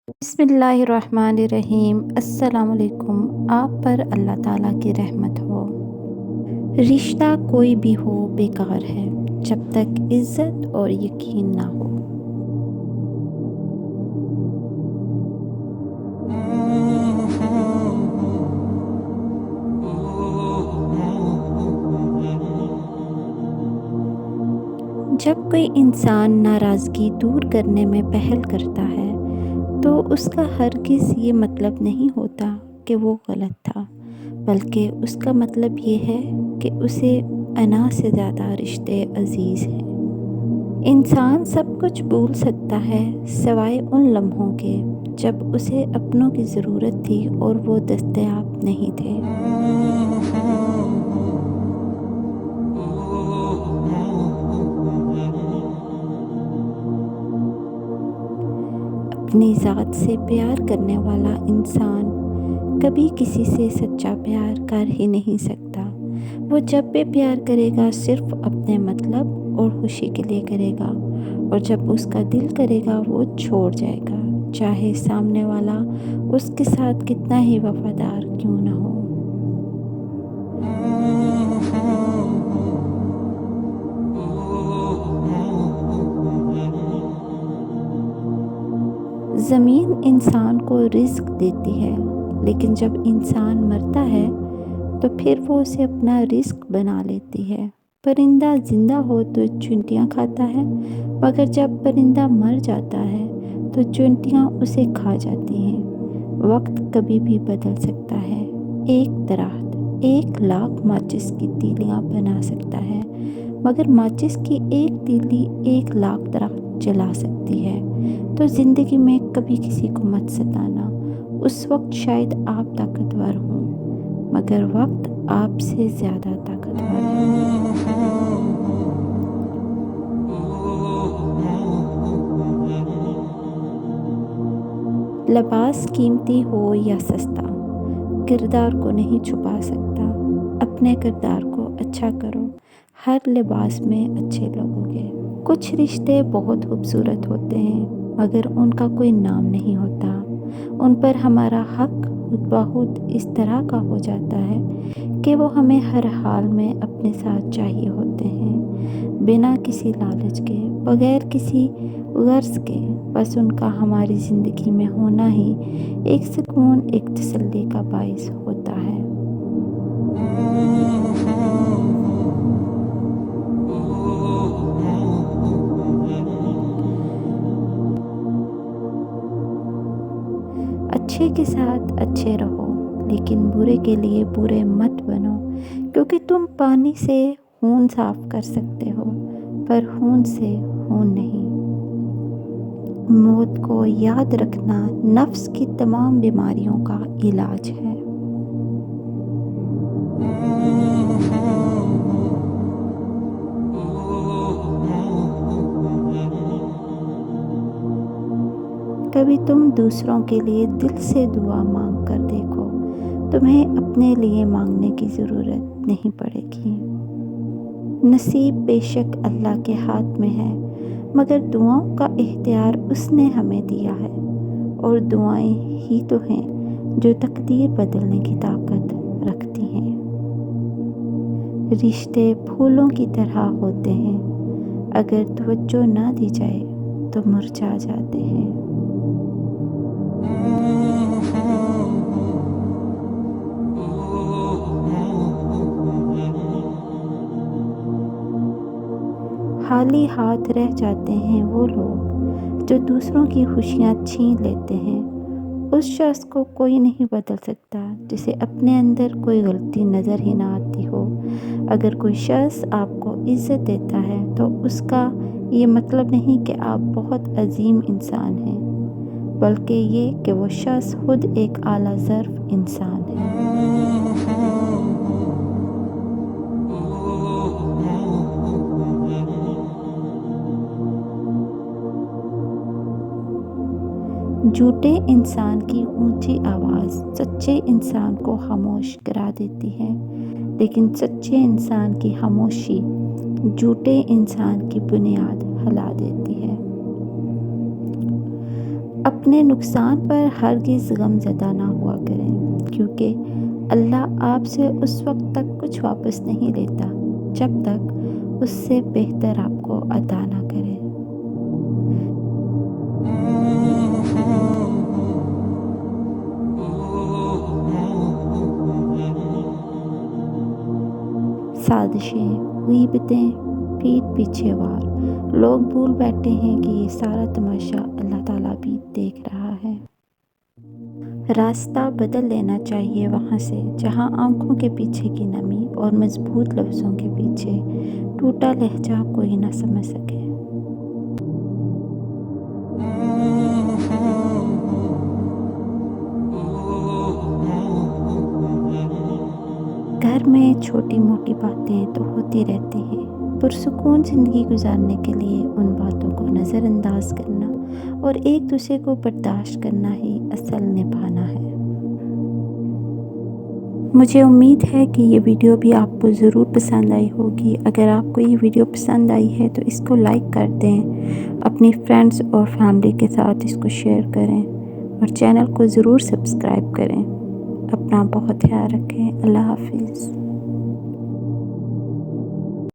بسم اللہ الرحمن الرحیم۔ السلام علیکم۔ آپ پر اللہ تعالیٰ کی رحمت ہو۔ رشتہ کوئی بھی ہو بیکار ہے جب تک عزت اور یقین نہ ہو۔ جب کوئی انسان ناراضگی دور کرنے میں پہل کرتا ہے تو اس کا ہرگز یہ مطلب نہیں ہوتا کہ وہ غلط تھا، بلکہ اس کا مطلب یہ ہے کہ اسے انا سے زیادہ رشتے عزیز ہیں۔ انسان سب کچھ بھول سکتا ہے سوائے ان لمحوں کے جب اسے اپنوں کی ضرورت تھی اور وہ دستیاب نہیں تھے۔ اپنی ذات سے پیار کرنے والا انسان کبھی کسی سے سچا پیار کر ہی نہیں سکتا۔ وہ جب بھی پیار کرے گا صرف اپنے مطلب اور خوشی کے لیے کرے گا، اور جب اس کا دل کرے گا وہ چھوڑ جائے گا، چاہے سامنے والا اس کے ساتھ کتنا ہی وفادار کیوں نہ ہو۔ زمین انسان کو رزق دیتی ہے، لیکن جب انسان مرتا ہے تو پھر وہ اسے اپنا رزق بنا لیتی ہے۔ پرندہ زندہ ہو تو چونٹیاں کھاتا ہے، مگر جب پرندہ مر جاتا ہے تو چونٹیاں اسے کھا جاتی ہیں۔ وقت کبھی بھی بدل سکتا ہے۔ ایک درخت 1,00,000 ماچس کی تیلیاں بنا سکتا ہے، مگر ماچس کی ایک تیلی 1,00,000 درخت جلا سکتی ہے۔ تو زندگی میں کبھی کسی کو مت ستانا۔ اس وقت شاید آپ طاقتور ہوں، مگر وقت آپ سے زیادہ طاقتور ہے۔ لباس قیمتی ہو یا سستا، کردار کو نہیں چھپا سکتا۔ اپنے کردار کو اچھا کرو، ہر لباس میں اچھے لگو گے۔ کچھ رشتے بہت خوبصورت ہوتے ہیں، مگر ان کا کوئی نام نہیں ہوتا۔ ان پر ہمارا حق خود بخود اس طرح کا ہو جاتا ہے کہ وہ ہمیں ہر حال میں اپنے ساتھ چاہیے ہوتے ہیں، بنا کسی لالچ کے، بغیر کسی غرض کے۔ بس ان کا ہماری زندگی میں ہونا ہی ایک سکون، ایک تسلی کا باعث ہوتا ہے۔ اچھے کے ساتھ اچھے رہو، لیکن برے کے لیے برے مت بنو، کیونکہ تم پانی سے خون صاف کر سکتے ہو، پر خون سے خون نہیں۔ موت کو یاد رکھنا نفس کی تمام بیماریوں کا علاج ہے۔ کبھی تم دوسروں کے لیے دل سے دعا مانگ کر دیکھو، تمہیں اپنے لیے مانگنے کی ضرورت نہیں پڑے گی۔ نصیب بے شک اللہ کے ہاتھ میں ہے، مگر دعاؤں کا اختیار اس نے ہمیں دیا ہے، اور دعائیں ہی تو ہیں جو تقدیر بدلنے کی طاقت رکھتی ہیں۔ رشتے پھولوں کی طرح ہوتے ہیں، اگر توجہ نہ دی جائے تو مرجھا جاتے ہیں۔ خالی ہاتھ رہ جاتے ہیں وہ لوگ جو دوسروں کی خوشیاں چھین لیتے ہیں۔ اس شخص کو کوئی نہیں بدل سکتا جسے اپنے اندر کوئی غلطی نظر ہی نہ آتی ہو۔ اگر کوئی شخص آپ کو عزت دیتا ہے تو اس کا یہ مطلب نہیں کہ آپ بہت عظیم انسان ہیں، بلکہ یہ کہ وہ شخص خود ایک اعلیٰ ظرف انسان ہے۔ جھوٹے انسان کی اونچی آواز سچے انسان کو خاموش کرا دیتی ہے، لیکن سچے انسان کی خاموشی جھوٹے انسان کی بنیاد ہلا دیتی ہے۔ اپنے نقصان پر ہرگز غم زدہ نہ ہوا کریں، کیونکہ اللہ آپ سے اس وقت تک کچھ واپس نہیں لیتا جب تک اس سے بہتر آپ کو عطا نہ کرے۔ سازشیں، غیبتیں، پیٹھ پیچھے وار، لوگ بھول بیٹھے ہیں کہ یہ سارا تماشا اللہ تعالیٰ بھی دیکھ رہا ہے۔ راستہ بدل لینا چاہیے وہاں سے جہاں آنکھوں کے پیچھے کی نمی اور مضبوط لفظوں کے پیچھے ٹوٹا لہجہ کوئی نہ سمجھ سکے۔ گھر میں چھوٹی موٹی باتیں تو ہوتی رہتی ہیں، پرسکون زندگی گزارنے کے لیے ان باتوں کو نظر انداز کرنا اور ایک دوسرے کو برداشت کرنا ہی اصل نبھانا ہے۔ مجھے امید ہے کہ یہ ویڈیو بھی آپ کو ضرور پسند آئی ہوگی۔ اگر آپ کو یہ ویڈیو پسند آئی ہے تو اس کو لائک کر دیں، اپنی فرینڈز اور فیملی کے ساتھ اس کو شیئر کریں اور چینل کو ضرور سبسکرائب کریں۔ اپنا بہت خیال رکھیں۔ اللہ حافظ۔